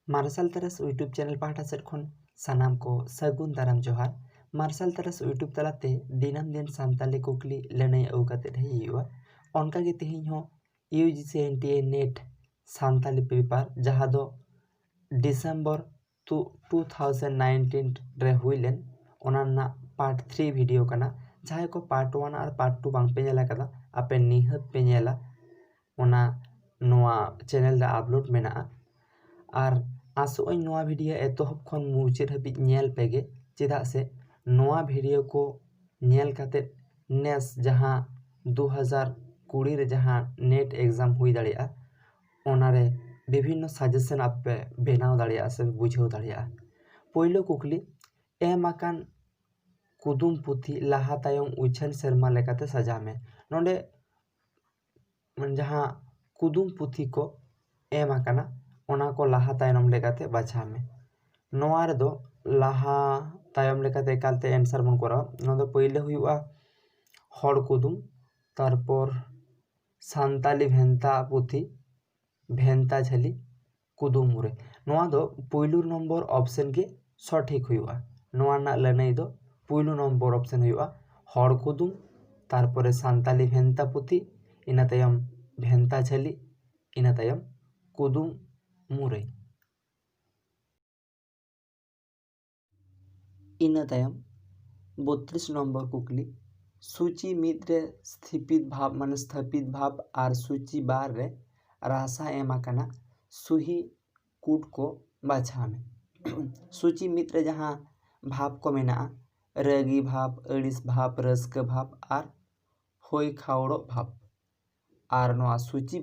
Martial तरस YouTube channel पाहटा set खन सानाम को सगुन दाराम जोहार। मार्शल तरस यूट्यूब तलाते दिनम दिन सानताली कुकली लड़ाई अगू कते हुआ उनका के तेहिं हो UGC NTA net Santali paper जहाँ दो डिसेंबर 2019 रे हुईलेन ओना पार्ट 3 वीडियो कना जहाँ को पार्ट 1 और पार्ट 2 बांग पे नेला कदा आपे निहत पे नेला ओना नोआ चैनल दा अपलोड मेना और आसोई नोआ वीडियो एतोहब खन मुचाद हाबि नेल पेगे चेदा से नोआ वीडियो को नेल काते नेस जहाँ 2020 रे जहाँ नेट एग्जाम हुई दाड़िया ओनारे विभिन्न सजेशन आपे बेनाव दाड़िया से बुझाव दाड़िया। पहिलो कुकली एमाकान कुदुम पुथी लाहा तायम उछन शर्मा लेकाते सजामे नोंडे जहाँ कुदुम पुथी को एमाकाना ओना को लाहा तायम लेकाते बाछामे नोआ रे दो लाहा तायम लेकाते एकालते आंसर बन करा नोदो पहिले हुआ हड़ कुदुम तारपर सानताली भेंता पुथी भेंता झेली कुदुम मुरे नोआ दो पहिलु नंबर ऑप्शन के सठिक हुआ नोआ ना लड़ाई दो पहिलु नंबर ऑप्शन हुआ हड़ कुदुम तारपरे सानताली भेंता पुथी इना तायम भेंता झेली इना तायम कुदुम मुरे इना तायम 32 नंबर कुकली सूची मिद्रे स्थिपित भाव और सूची बार रे रासा एमाकाना सुही कूट को बाछामे सूची मित्र जहाँ भाव को मेना रगी भाव अड़िस भाव रस्क भाव और होई खावड़ो भाव और नोआ सूची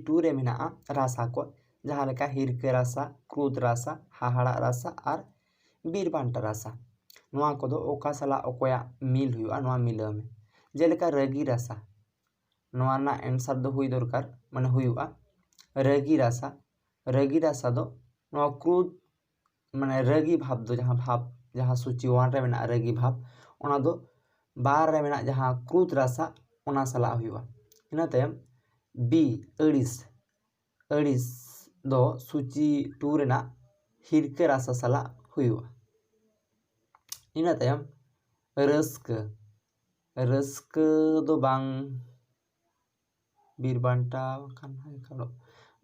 2 रे मेना रासा को जहाँ लेका हिरके रासा क्रोध रासा हाहाड़ा रासा और बीरबांटा रासा नोआ को दो ओका सला ओकोया मिल हुआ नोआ मिला में जेलेका रगी रासा नोआ ना आंसर दो हुई दरकार माने हुआ रगी रासा दो नोआ क्रोध माने रगी भाव दो जहाँ सूची 1 रे मेना रगी भाव ओना दो बार रे मेना जहाँ क्रोध रासा ओना सला हुआ इना तायम बी अड़िस दो सूची 2 रेना हिरके रासा सला हुआ इना तायम रस्क दो बांग बीरबांटा खान हाय खाड़ो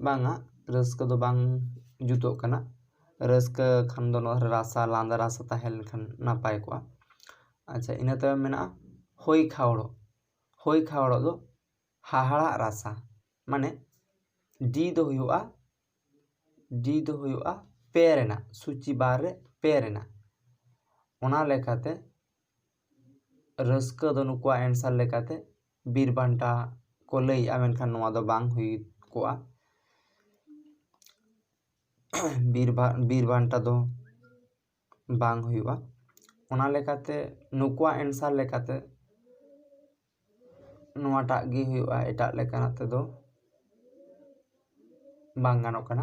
बांगा रस्क दो बांग जुतो कना रस्क खान दो रासा लांदा रासा ताहेल खान नापाय को अच्छा इना तायम मेना होई खावड़ो दो हाहाड़ा रासा माने डी दो हुआ पेरेना सूची बार रे पेरेना ओना लेकाते रस्क दो नुकुआ आंसर लेकाते बीरबांटा को लई मेनखान नोआ दो बांग हुई कोआ बीरबांटा दो बांग हुआ ओना लेकाते नुकुआ आंसर लेकाते नोआ टागी हुआ एटा लेकानाते दो बांग गानो कना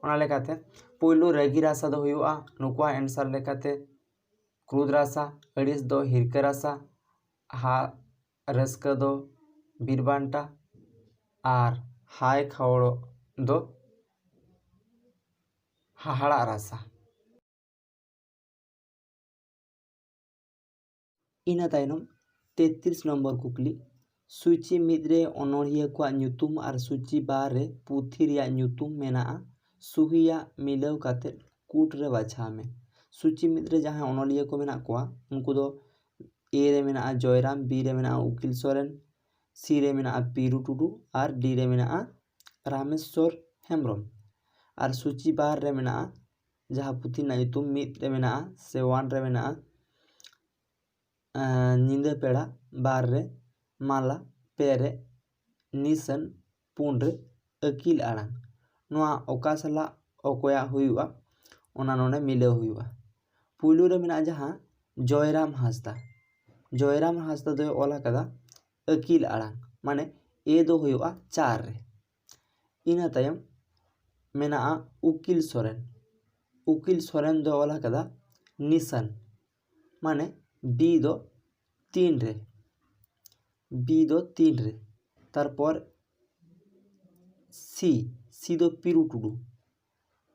ओना लेकाते पहिलो रगी रासा दो हुआ नुकुआ आंसर लेकाते क्रोध रासा अड़िस दो हिरके रासा हा रस्क दो बीरबांटा और हाय खावड़ो दो हाहाड़ा रासा इना तायनम 33 नंबर कुकली सूची मिद्रे अनोड़िया को न्यूतुम और सूची बार रे पुथी रिया न्यूतुम मेना सुहिया मिलाव काते कूट रे बाछामे सूची मिद्रे जहाँ अनोलिया को मेना कोआ उनको दो ए रे मेना जयराम बी रे मेना उकिल सोरेन सी रे मेना पीरू टुडू और डी रे मेना रामेश्वर हेम्ब्रम और सूची बार रे मेना जहाँ पुथी ना ᱧᱩᱛᱩᱢ मिद रे मेना से 1 रे मेना नींदा पेड़ा बार रे माला पेरे निसन पुन रे अकिल आड़ांग नोआ ओका सला ओकोया हुआ ओना नोने मिलाव हुआ पुलू रे मेना जहाँ जयराम हांसदा दो ओला कदा अकिल आड़ांग माने ए दो हुआ 4 रे इना तायम मेना उकिल सोरेन दो ओला कदा निसन माने बी दो 3 रे तारपर सी दो पीरू टुडू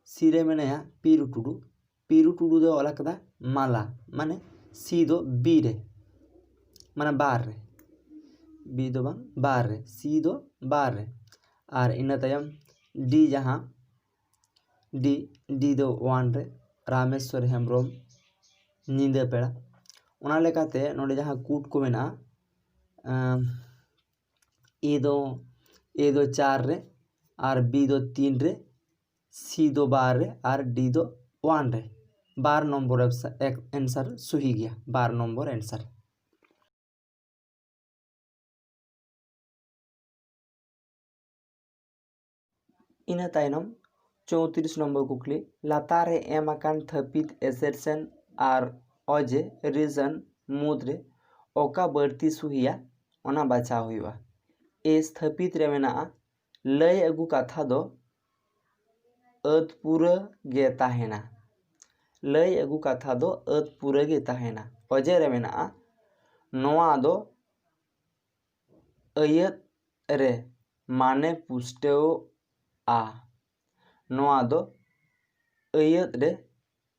सी रे मेनाया पीरू टुडू दो ओला कदा माला माने सी दो बी रे माने बार रे बी दो बांग बार रे सी दो बार रे और इना तायम डी जहाँ डी दो 1 रे रामेश्वर हेम्ब्रम नींदा पेड़ा ओना लेकाते नोडे जहाँ कूट को मेना ए दो 4 रे और बी दो 3 रे सी दो बार रे और डी दो 1 रे 12 नम्बर आंसर सही गया 12 नम्बर आंसर। इना तायनम 34 नम्बर कुकली लातार रे एम आकान थपित एसेरसन और अजे रीजन मुद्रे ओका बढ़ती सुहिया ओना बचा हुआ ए स्थापित रे मेना लय अगु कथा दो अत पूरा गे ताहेना लय अगु कथा दो अत पूरा गे ताहेना अजे रे मेना नोआ दो अयत रे माने पुष्टेओ आ नोआ दो अयत रे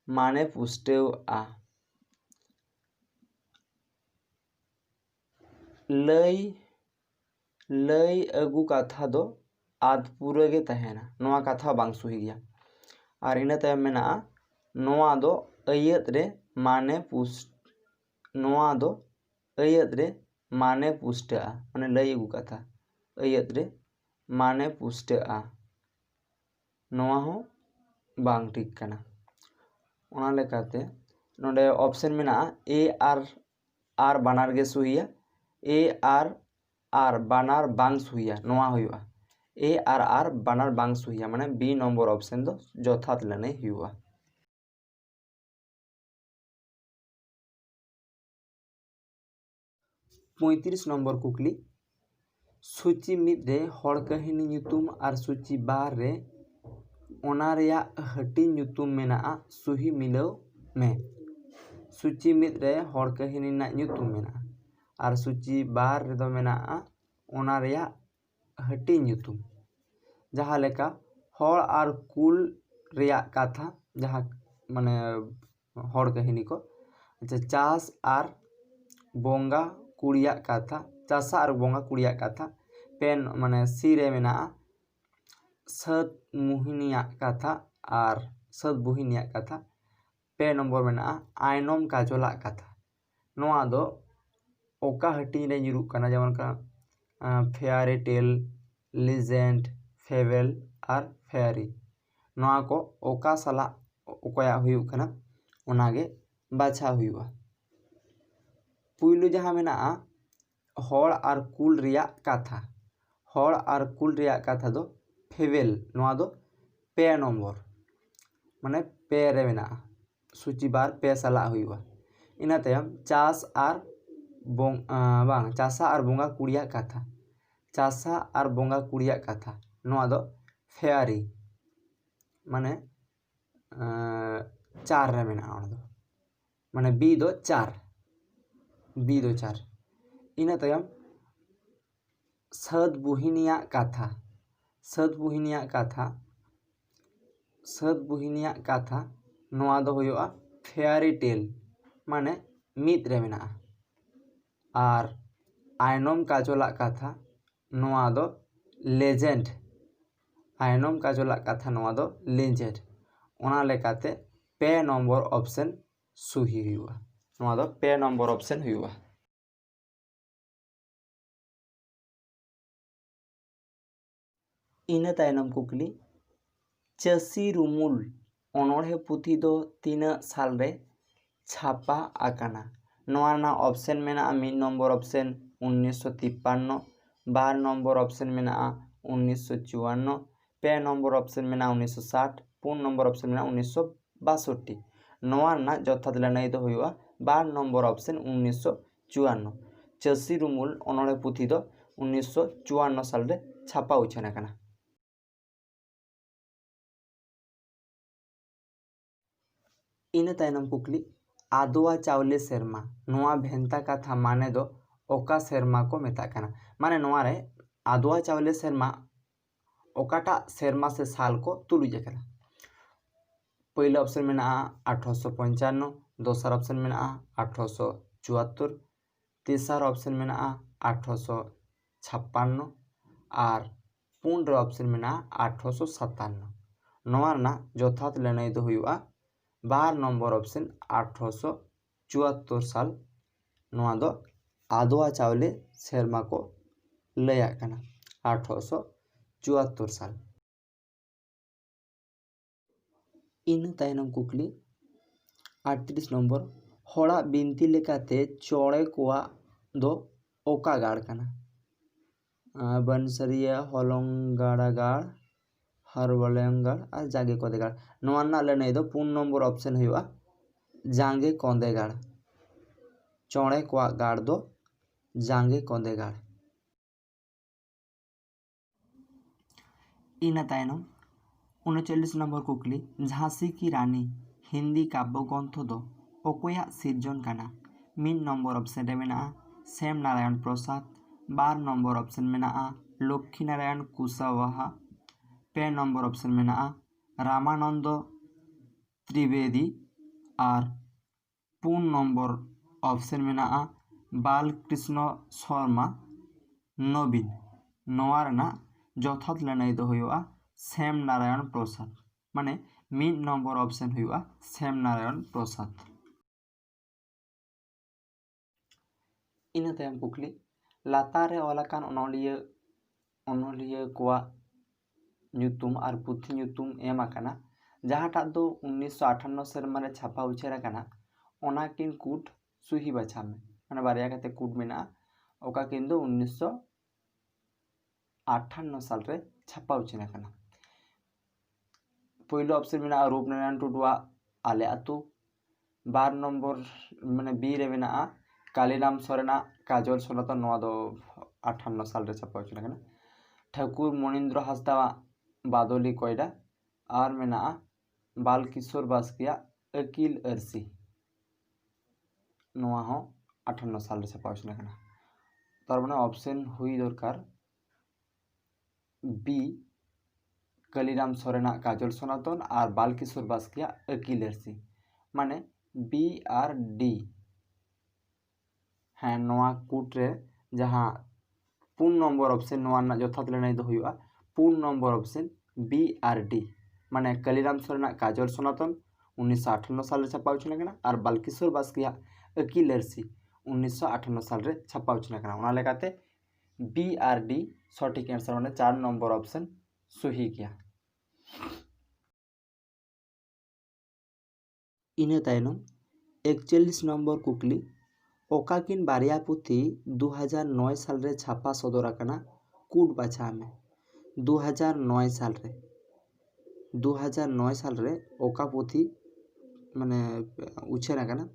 माने पुष्टेओ आ लय अगु कथा दो आद पूरा गे तहेना नोआ कथा बांग सुही गया और इना तायम मेना नोआ दो अयत रे माने पुष्ट नोआ दो अयत रे माने पुष्टा माने लय अगु कथा अयत रे माने पुष्टा नोआ हो बांग ठीक कना ओना लेकाते नोडे ऑप्शन मेना A R बानार gay सुहिया A R बानार बांग सुहिया नोआ हुआ ए आर बानार बांग सुहिया माने बी नम्बर ऑप्शन दो जथात लेने हुआ। पैंतीस नम्बर कुकली सूची मिद रे हड़ कहिनी ᱧᱩᱛᱩᱢ और सूची बार रे ओना रेया हटिन ᱧᱩᱛᱩᱢ मेना सुही मिलाव में सूची मिद रे हड़ कहिनी ना ᱧᱩᱛᱩᱢ मेना और सूची बार रे दो मेना ओना रेया हटिन ᱧᱩᱛᱩᱢ जहाँ लेका हड़ और कुल रेया कथा जहाँ माने हड़ कहिनी को अच्छा चास और बोंगा कुड़िया कथा चासा और बोंगा कुड़िया कथा पेन माने सी रे मेना सत मुहिनिया कथा और सत बुहिनिया कथा पे नम्बर मेना आयनम काजोला कथा नोआ दो ओका हटी रे जुरुक कना जेमन का फेयरी टेल लीजेंड फेबल और फेयरी नोआ को ओका सला ओकया हुयुक कना ओनागे बाछा हुआ पुइलु जहाँ मेना हड़ और कुल रिया कथा हड़ और कुल रिया कथा दो फेबल नोआ दो पे नम्बर माने पे रे मेना सूची बार पे सला हुआ इना तायम चास और बांग चासा और बोंगा कुड़िया कथा चासा और बोंगा कुड़िया कथा नोआ दो फेयरी माने 4 रे मेना ओना दो माने बी दो 4 इना तायम सद बुहिनिया कथा नोआ दो हुआ फेयरी टेल माने मिद रे मेना और आयनम काजोला कथा नोआ दो लेजेंड आयनम काजोला कथा नोआ दो लेजेंड ओना लेकाते पे नम्बर ऑप्शन सही हुआ नोआ दो पे नम्बर ऑप्शन हुआ। इना तायनम कुकली चासी रुमुल ओनोढ़े पुथी दो 3 साल रे छापा आकाना नोआ ना ऑप्शन मेना 1 नम्बर ऑप्शन 1953 2 नम्बर ऑप्शन मेना 1954 पे नम्बर ऑप्शन मेना 1960 4 नम्बर ऑप्शन मेना 1962 नोआ ना जथात लनाई दो हुआ 2 नम्बर ऑप्शन 1954 चासी रुमुल ओनोढ़े पुथी दो 1954 साल रे छापा उछना कना। इन तायनम कुकली आदोआ चावले सेरमा नोआ भेंता कथा माने दो ओका सेरमा को मेता कना माने नोआ रे आदोआ चावले सेरमा ओकाटा सेरमा से साल को तुलुज कना पहला ऑप्शन में 1855, दोसर ऑप्शन में 1874, तेसर ऑप्शन में 1856 और पुनर ऑप्शन में 1857। नवा जथात लड़ाई दो हुआ 12 नंबर ऑप्शन 1874 साल नवा दो आदवा चावले सेरमा को लया कना 1874 साल। इन तायनम कुकली 38 नंबर हड़ा बिनती लेकाते चौड़े कोआ दो ओका गाड़ कना बनसरिया हलंगाड़ा गाड़ हरवलंगाड़ और जागे कोदे गाड़ नवाना लड़ाई दो पूर्ण नंबर ऑप्शन हुआ जांगे कोंदे गाड़ चौड़े कोआ गाड़ दो जांगे कोंदे गाड़। इन तायनम 39 नंबर कुकली झांसी की रानी हिंदी काव्य ग्रंथ दो ओकोया सिरजन काना। मिन नंबर ऑप्शन रे मेना श्याम नारायण प्रसाद, 12 नंबर ऑप्शन मेना लक्ष्मी नारायण कुशवाहा, पे नंबर ऑप्शन मेना रामानंद त्रिवेदी और पूर्ण नंबर ऑप्शन मेना बालकृष्ण शर्मा नवीन। नोआर ना जथात लड़ाई दो हुआ श्याम नारायण प्रसाद माने मिन नंबर ऑप्शन हुआ श्याम नारायण प्रसाद। इन तायम कुकली लातारे ओलाकान अनोलिया कोआ ᱧᱩᱛᱩᱢ और पुथी ᱧᱩᱛᱩᱢ एम आकाना जहाँटा दो 1958 सेरमा रे छापा उछेर आकाना ओना किन कूट सुही बाछा में माने बारिया काते कूट मेना ओका किन दो 1958 साल रे छापा उछेर आकाना। पहले ऑप्शन में रूपनारायण टुडुआ आले आतु, 12 नंबर माने बी रे मेना कालीराम सोरेना काजल सनातन नवा दो 58 साल रे छापा उछेर आकाना। ठाकुर मणिंद्र हांसदा बादली कोयडा और मेना बालकिशोर बास्किया अकील अरसी नवा हो 58 साल रे छापा उछेर आकाना। तार माने ऑप्शन हुई दरकार बी कालीराम सोरेना काजल सनातन और बालकिशोर बास्किया अकील अरसी माने बी और डी हाँ नवा कूट रे जहाँ पूर्ण नंबर ऑप्शन नवा यथार्थ लड़ाई दो हुआ पूर्ण नंबर ऑप्शन बी और डी माने कालीराम सोरेना काजल सनातन 1958 साल रे छापा उछेन आकाना और बालकिशोर बास्किया अकील अरसी 1958 साल रे छापा उछेन आकाना। ओना लेकाते बी और डी सठिक आंसर माने 4 नंबर ऑप्शन सही गया। इन तायनम 41 नंबर कुकली ओकाकिन बारिया पुथी 2009 साल रे छापा सदर आकाना कूट बाछा में 2009 साल रे ओका पुथी माने उछेर आकाना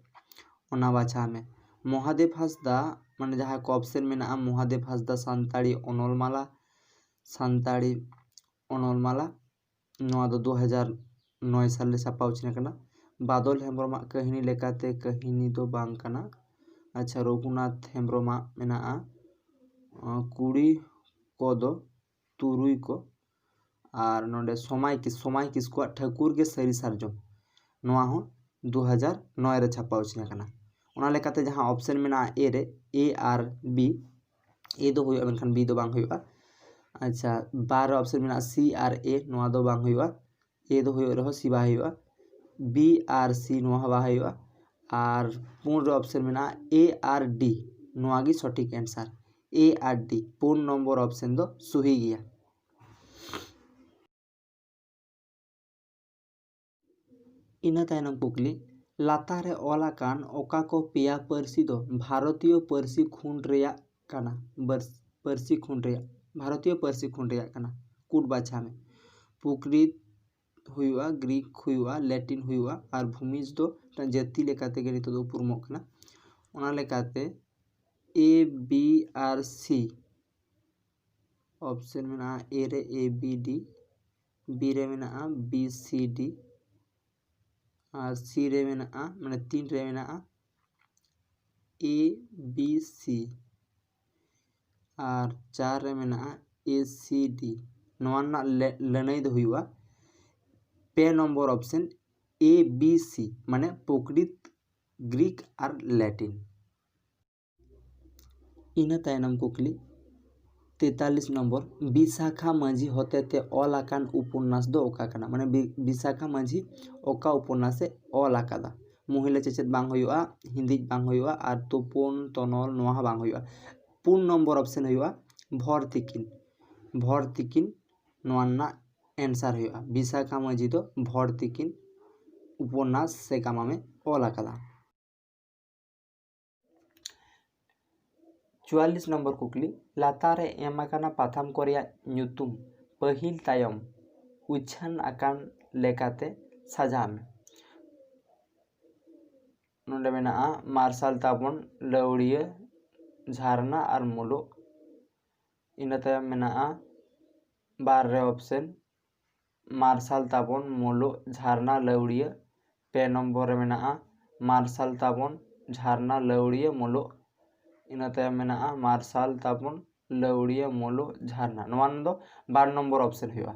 ओना बाछा में महादेव हांसदा माने जहाँ को ऑप्शन में ना महादेव हांसदा सानताड़ी अनलमाला नवा दो 2009 साल रे छापा उछेर आकाना। बादल हेम्ब्रम कहिनी लेकाते कहिनी दो बांग काना। अच्छा रघुनाथ हेम्ब्रम मेना कुड़ी को दो तुरुई को और नोडे समय किसको ठाकुर के सरी सारजम नवा हो 2009 रे छापा उछेन आकाना। ओना लेकाते जहाँ ऑप्शन मेना ए रे ए और बी ए दो हुआ मेनखान बी दो बांग हुआ। अच्छा 12 ऑप्शन मेना सी और ए नवा दो बांग हुआ ए दो हुआ रहो सी बा हुआ बी और सी नवा बा हुआ और पूर्ण ऑप्शन में ए और डी नवागी सठिक आंसर ए और डी पूर्ण नंबर ऑप्शन दो सही गया। इन तायनम कुकली लातारे ओलाकान ओका को पेया परसी दो भारतीय परसी खून रेया काना परसी खून रेया भारतीय परसी खून रेया काना कूट बाछा में पुकृत हुआ ग्रीक हुआ लैटिन हुआ और भूमिज दो जाति लेकाते गरी तो दो पुरमो कना ओना लेकाते ए बी और सी ऑप्शन में ना ए रे ए बी डी बी रे में ना बी सी डी और सी रे में ना माने 3 रे में ना ए बी सी और 4 रे में ना ए सी डी नवा लड़ाई दो हुआ पे नंबर ऑप्शन ABC माने प्रकृत ग्रीक और लैटिन। इना तायनम कुकली 43 नम्बर विशाखा माझी होते ऑल आकान उपन्यास दो ओका कना माने विशाखा माझी ओका उपन्यास से ऑल आकादा महिला चेचेद बांग होयुआ हिंदी बांग होयुआ और तुपुन तनल नोहा बांग होयुआ। पूर्ण नम्बर ऑप्शन होयुआ भरतिकिन नोना आंसर होयुआ विशाखा माझी दो भरतिकिन उपन्यास से कामा में ऑल आकादा। 44 नम्बर कुकली लातारे एमाकाना पाथाम कोरिया न्यूतुम पहिल तायम उछान आकान लेकाते साजामे नोंडे मेनाआ मार्शल ताबन लौड़िया झरना और मुलो। इना तायम मेनाआ 12 ऑप्शन मार्शल ताबन मुलो झरना लौड़िया। 2 नम्बर मेनाआ मार्शल ताबन झरना लौड़िया मुलो। इना तायम मेनाआ मार्शल ताबन लौड़िया मुलो झरना नोवान दो 12 नम्बर ऑप्शन हुआ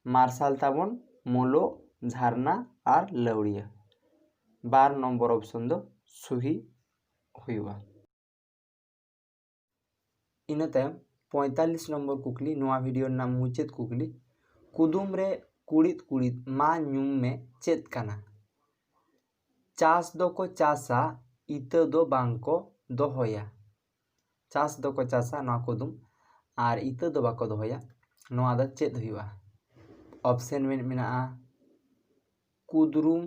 मार्शल ताबन मुलो झरना और लौड़िया 12 नम्बर ऑप्शन दो सही हुआ। इना तायम 45 नम्बर कुकली नोआ वीडियो नाम मुचेत कुकली कुदुम रे कुड़ित कुड़ित मा न्यूम में चेत काना चास दो को चासा इत दो बांको दो होया चास दो को चासा नोआ कुदुम और इत दो बाको दो होया नोआ दा चेत हुआ। ऑप्शन में मेनाआ कुदरुम।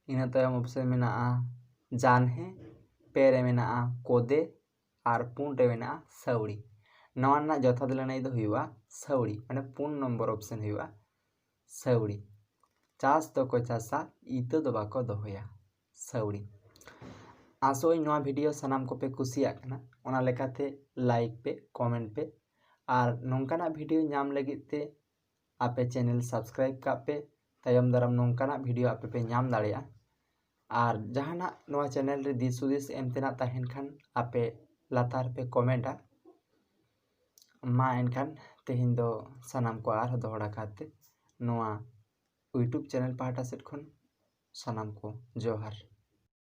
इना तायम ऑप्शन मेनाआ जानहे। पेरे मेनाआ कोदे और पुन रे मेनाआ सौड़ी नवा ना जथात लड़ाई दो हुआ सौड़ी माने पूर्ण नम्बर ऑप्शन हुआ सौड़ी चास दो को चासा इत दो बाको दो होया सौड़ी। आसो नवा वीडियो सनाम को पे कुसिया कना ओना लेकाते लाइक पे कमेंट पे और नोंकाना वीडियो नाम लगित ते आपे चैनल सब्सक्राइब का पे तायम दाराम नोंकाना वीडियो आपे पे नाम दाड़िया और जहाना नवा चैनल रे दिस उदिस एमतेना ताहेन खान आपे लातार पे कमेंटा मा एनखान तेहिन दो सनाम को आर दोहरा काते नवा यूट्यूब चैनल पाहटा सेट खन सनाम को जोहार।